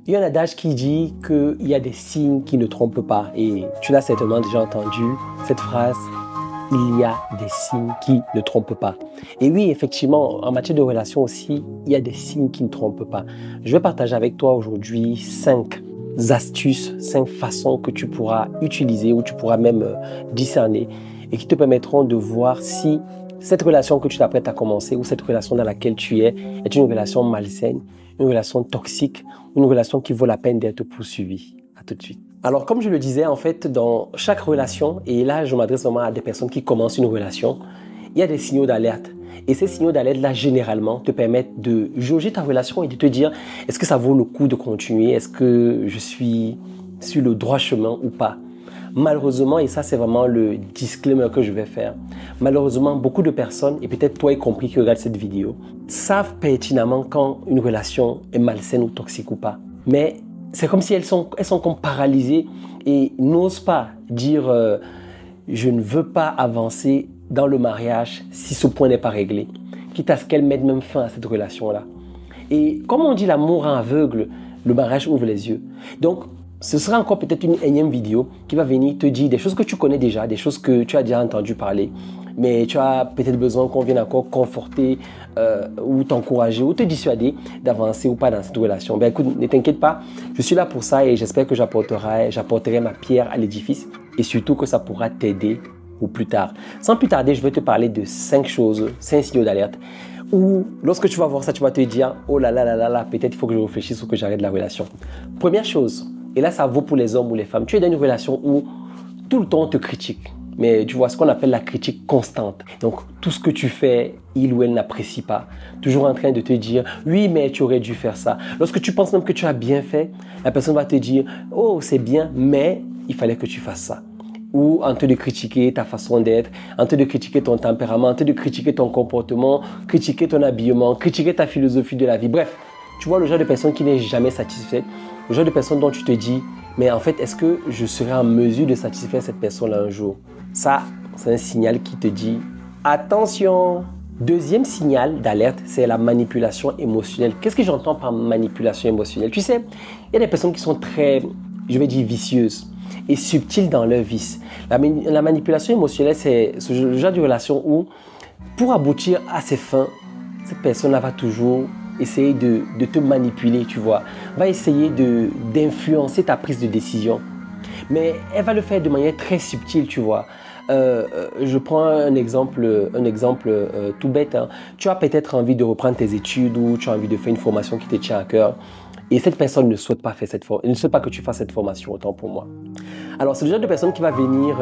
Il y a un adage qui dit qu'il y a des signes qui ne trompent pas. Et tu l'as certainement déjà entendu, cette phrase, il y a des signes qui ne trompent pas. Et oui, effectivement, en matière de relations aussi, il y a des signes qui ne trompent pas. Je vais partager avec toi aujourd'hui 5 astuces, 5 façons que tu pourras utiliser ou tu pourras même discerner et qui te permettront de voir si cette relation que tu t'apprêtes à commencer ou cette relation dans laquelle tu es une relation malsaine, une relation toxique, une relation qui vaut la peine d'être poursuivie. À tout de suite. Alors, comme je le disais, en fait, dans chaque relation, et là, je m'adresse vraiment à des personnes qui commencent une relation, il y a des signaux d'alerte. Et ces signaux d'alerte-là, généralement, te permettent de jauger ta relation et de te dire, est-ce que ça vaut le coup de continuer? Est-ce que je suis sur le droit chemin ou pas? Malheureusement, et ça c'est vraiment le disclaimer que je vais faire, malheureusement beaucoup de personnes, et peut-être toi y compris qui regardent cette vidéo, savent pertinemment quand une relation est malsaine ou toxique ou pas. Mais c'est comme si elles sont comme paralysées et n'osent pas dire je ne veux pas avancer dans le mariage si ce point n'est pas réglé, quitte à ce qu'elles mettent même fin à cette relation-là. Et comme on dit l'amour rend aveugle, le mariage ouvre les yeux. Donc, ce sera encore peut-être une énième vidéo qui va venir te dire des choses que tu connais déjà, des choses que tu as déjà entendu parler, mais tu as peut-être besoin qu'on vienne encore conforter ou t'encourager ou te dissuader d'avancer ou pas dans cette relation. Ben écoute, ne t'inquiète pas, je suis là pour ça et j'espère que j'apporterai ma pierre à l'édifice et surtout que ça pourra t'aider ou plus tard. Sans plus tarder, je vais te parler de 5 choses, 5 signaux d'alerte où lorsque tu vas voir ça, tu vas te dire oh là là là là là, peut-être il faut que je réfléchisse ou que j'arrête la relation. Première chose, et là, ça vaut pour les hommes ou les femmes. Tu es dans une relation où tout le temps on te critique. Mais tu vois ce qu'on appelle la critique constante. Donc, tout ce que tu fais, il ou elle n'apprécie pas. Toujours en train de te dire, oui, mais tu aurais dû faire ça. Lorsque tu penses même que tu as bien fait, la personne va te dire, oh, c'est bien, mais il fallait que tu fasses ça. Ou en train de critiquer ta façon d'être, en train de critiquer ton tempérament, en train de critiquer ton comportement, critiquer ton habillement, critiquer ta philosophie de la vie. Bref, tu vois le genre de personne qui n'est jamais satisfaite. Le genre de personne dont tu te dis, mais en fait, est-ce que je serai en mesure de satisfaire cette personne-là un jour? Ça, c'est un signal qui te dit, attention! Deuxième signal d'alerte, c'est la manipulation émotionnelle. Qu'est-ce que j'entends par manipulation émotionnelle? Tu sais, il y a des personnes qui sont très, je vais dire, vicieuses et subtiles dans leur vice. La manipulation émotionnelle, c'est ce genre de relation où, pour aboutir à ses fins, cette personne-là va toujours essayer de te manipuler, tu vois, va essayer d'influencer ta prise de décision. Mais elle va le faire de manière très subtile, tu vois. Je prends un exemple tout bête. Hein. Tu as peut-être envie de reprendre tes études ou tu as envie de faire une formation qui te tient à cœur. Et cette personne ne souhaite pas faire ne souhaite pas que tu fasses cette formation, autant pour moi. Alors, c'est le genre de personne qui va venir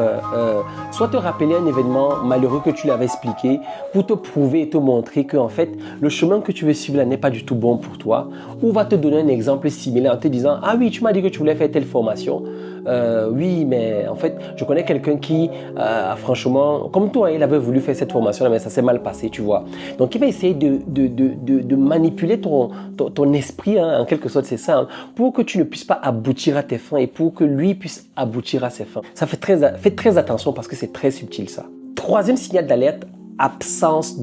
soit te rappeler un événement malheureux que tu lui avais expliqué pour te prouver et te montrer que en fait, le chemin que tu veux suivre là n'est pas du tout bon pour toi, ou va te donner un exemple similaire en te disant « Ah oui, tu m'as dit que tu voulais faire telle formation. Oui, mais en fait, je connais quelqu'un qui, franchement, comme toi, il avait voulu faire cette formation-là, mais ça s'est mal passé, tu vois. » Donc, il va essayer de manipuler ton esprit, hein, en quelque sorte, c'est ça, hein, pour que tu ne puisses pas aboutir à tes fins et pour que lui puisse aboutir à ses fins. Ça fait très attention parce que c'est très subtil, ça. Troisième signal d'alerte, absence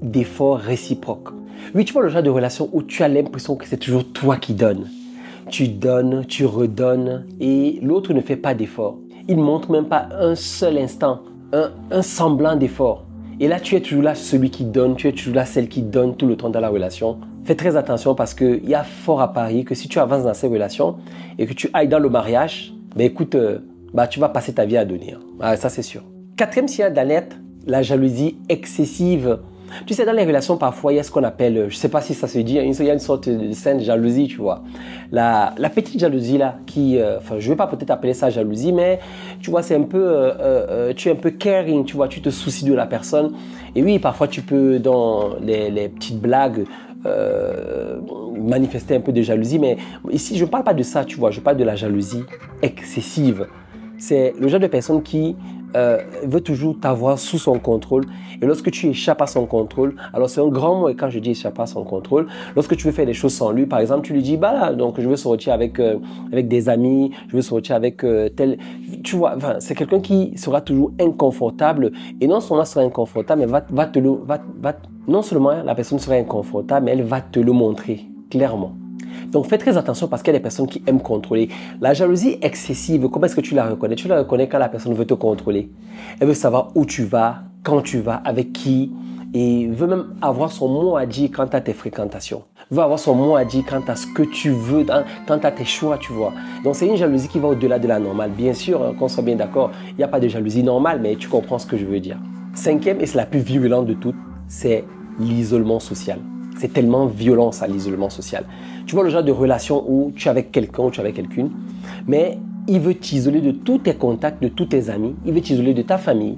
d'effort réciproque. Oui, tu vois le genre de relation où tu as l'impression que c'est toujours toi qui donnes. Tu donnes, tu redonnes et l'autre ne fait pas d'effort. Il ne montre même pas un seul instant, un semblant d'effort. Et là, tu es toujours là celui qui donne, tu es toujours là celle qui donne tout le temps dans la relation. Fais très attention parce qu'il y a fort à parier que si tu avances dans ces relations et que tu ailles dans le mariage, ben écoute, tu vas passer ta vie à donner. Ah, ça, c'est sûr. Quatrième signal d'alerte, la jalousie excessive. Tu sais, dans les relations, parfois, il y a ce qu'on appelle, je ne sais pas si ça se dit, il y a une sorte de sainte jalousie, tu vois. La petite jalousie, là, qui, je ne vais pas peut-être appeler ça jalousie, mais tu vois, c'est un peu, tu es un peu caring, tu vois, tu te soucies de la personne. Et oui, parfois, tu peux, dans les petites blagues, manifester un peu de jalousie, mais ici, je ne parle pas de ça, tu vois, je parle de la jalousie excessive. C'est le genre de personne qui veut toujours t'avoir sous son contrôle. Et lorsque tu échappes à son contrôle, alors c'est un grand mot et quand je dis échapper à son contrôle, lorsque tu veux faire des choses sans lui, par exemple, tu lui dis, donc je veux sortir avec des amis, je veux sortir avec tel... Tu vois, c'est quelqu'un qui sera toujours inconfortable et non seulement sera inconfortable, mais non seulement la personne sera inconfortable, mais elle va te le montrer clairement. Donc fais très attention parce qu'il y a des personnes qui aiment contrôler. La jalousie excessive, comment est-ce que tu la reconnais? Tu la reconnais quand la personne veut te contrôler. Elle veut savoir où tu vas, quand tu vas, avec qui, et veut même avoir son mot à dire quant à tes fréquentations. Veut avoir son mot à dire quant à ce que tu veux, quant à tes choix, tu vois. Donc c'est une jalousie qui va au-delà de la normale. Bien sûr, qu'on soit bien d'accord, il n'y a pas de jalousie normale, mais tu comprends ce que je veux dire. Cinquième, et c'est la plus virulente de toutes, c'est l'isolement social. C'est tellement violent ça, l'isolement social. Tu vois le genre de relation où tu es avec quelqu'un ou tu es avec quelqu'une, mais il veut t'isoler de tous tes contacts, de tous tes amis, il veut t'isoler de ta famille,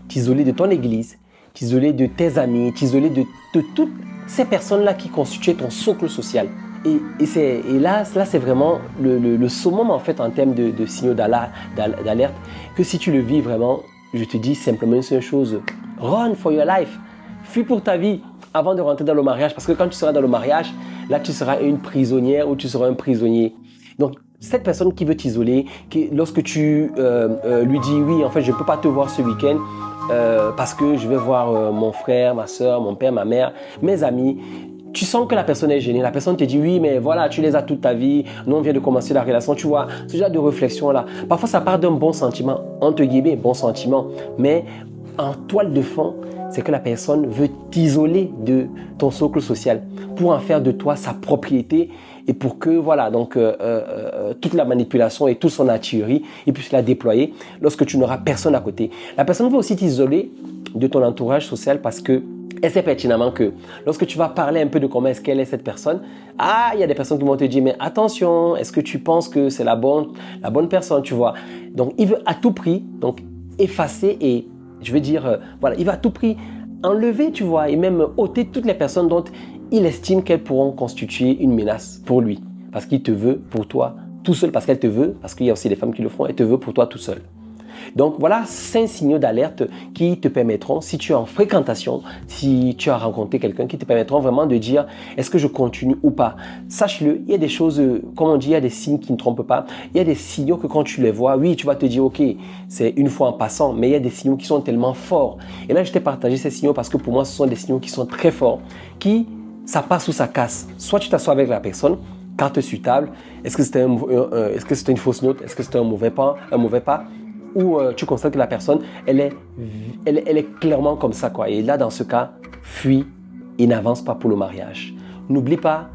t'isoler de ton église, t'isoler de tes amis, t'isoler de toutes ces personnes-là qui constituent ton socle social. Et là, c'est vraiment le summum en fait en termes de signaux d'alerte, que si tu le vis vraiment, je te dis simplement une seule chose, run for your life, fuis pour ta vie avant de rentrer dans le mariage, parce que quand tu seras dans le mariage, là tu seras une prisonnière ou tu seras un prisonnier. Donc cette personne qui veut t'isoler, lorsque tu lui dis oui, en fait je ne peux pas te voir ce week-end parce que je vais voir mon frère, ma soeur, mon père, ma mère, mes amis. Tu sens que la personne est gênée, la personne te dit oui, mais voilà, tu les as toute ta vie, nous on vient de commencer la relation, tu vois, ce genre de réflexion-là. Parfois ça part d'un bon sentiment, entre guillemets, bon sentiment, mais en toile de fond, c'est que la personne veut t'isoler de ton socle social pour en faire de toi sa propriété et pour que, voilà, donc toute la manipulation et toute son artillerie, il puisse la déployer lorsque tu n'auras personne à côté. La personne veut aussi t'isoler de ton entourage social parce que elle sait pertinemment que lorsque tu vas parler un peu de comment est-ce qu'elle est cette personne, il y a des personnes qui vont te dire mais attention, est-ce que tu penses que c'est la bonne personne, tu vois. Donc il veut à tout prix donc effacer et je veux dire voilà, il va à tout prix enlever, tu vois, et même ôter toutes les personnes dont il estime qu'elles pourront constituer une menace pour lui parce qu'il te veut pour toi tout seul, parce qu'elle te veut, parce qu'il y a aussi des femmes qui le font, elle te veut pour toi tout seul. Donc voilà 5 signaux d'alerte qui te permettront, si tu es en fréquentation, si tu as rencontré quelqu'un, qui te permettront vraiment de dire est-ce que je continue ou pas. Sache-le, il y a des choses, comme on dit, il y a des signes qui ne trompent pas. Il y a des signaux que quand tu les vois, oui, tu vas te dire ok, c'est une fois en passant, mais il y a des signaux qui sont tellement forts. Et là, je t'ai partagé ces signaux parce que pour moi, ce sont des signaux qui sont très forts, qui, ça passe ou ça casse. Soit tu t'assois avec la personne, carte sur table, est-ce que c'était une fausse note, est-ce que c'était un mauvais pas, ou tu constates que la personne, elle est clairement comme ça, quoi. Et là, dans ce cas, fuis et n'avance pas pour le mariage. N'oublie pas,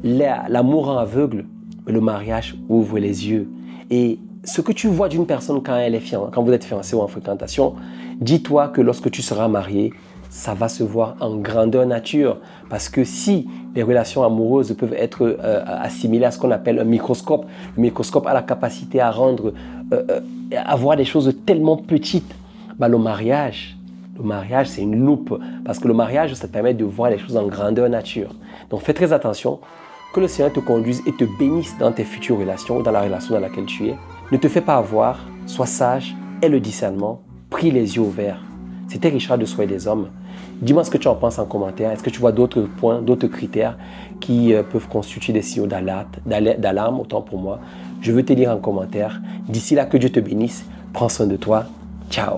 l'amour en aveugle, le mariage ouvre les yeux. Et ce que tu vois d'une personne quand vous êtes fiancé ou en fréquentation, dis-toi que lorsque tu seras marié, ça va se voir en grandeur nature. Parce que si les relations amoureuses peuvent être assimilées à ce qu'on appelle un microscope, le microscope a la capacité à à voir des choses tellement petites. Le mariage, c'est une loupe. Parce que le mariage, ça te permet de voir les choses en grandeur nature. Donc fais très attention. Que le Seigneur te conduise et te bénisse dans tes futures relations ou dans la relation dans laquelle tu es. Ne te fais pas avoir, sois sage, aie le discernement, prie les yeux ouverts. C'était Richard de Soyez des Hommes. Dis-moi ce que tu en penses en commentaire. Est-ce que tu vois d'autres points, d'autres critères qui peuvent constituer des signaux d'alarme, autant pour moi. Je veux te lire en commentaire. D'ici là, que Dieu te bénisse. Prends soin de toi. Ciao.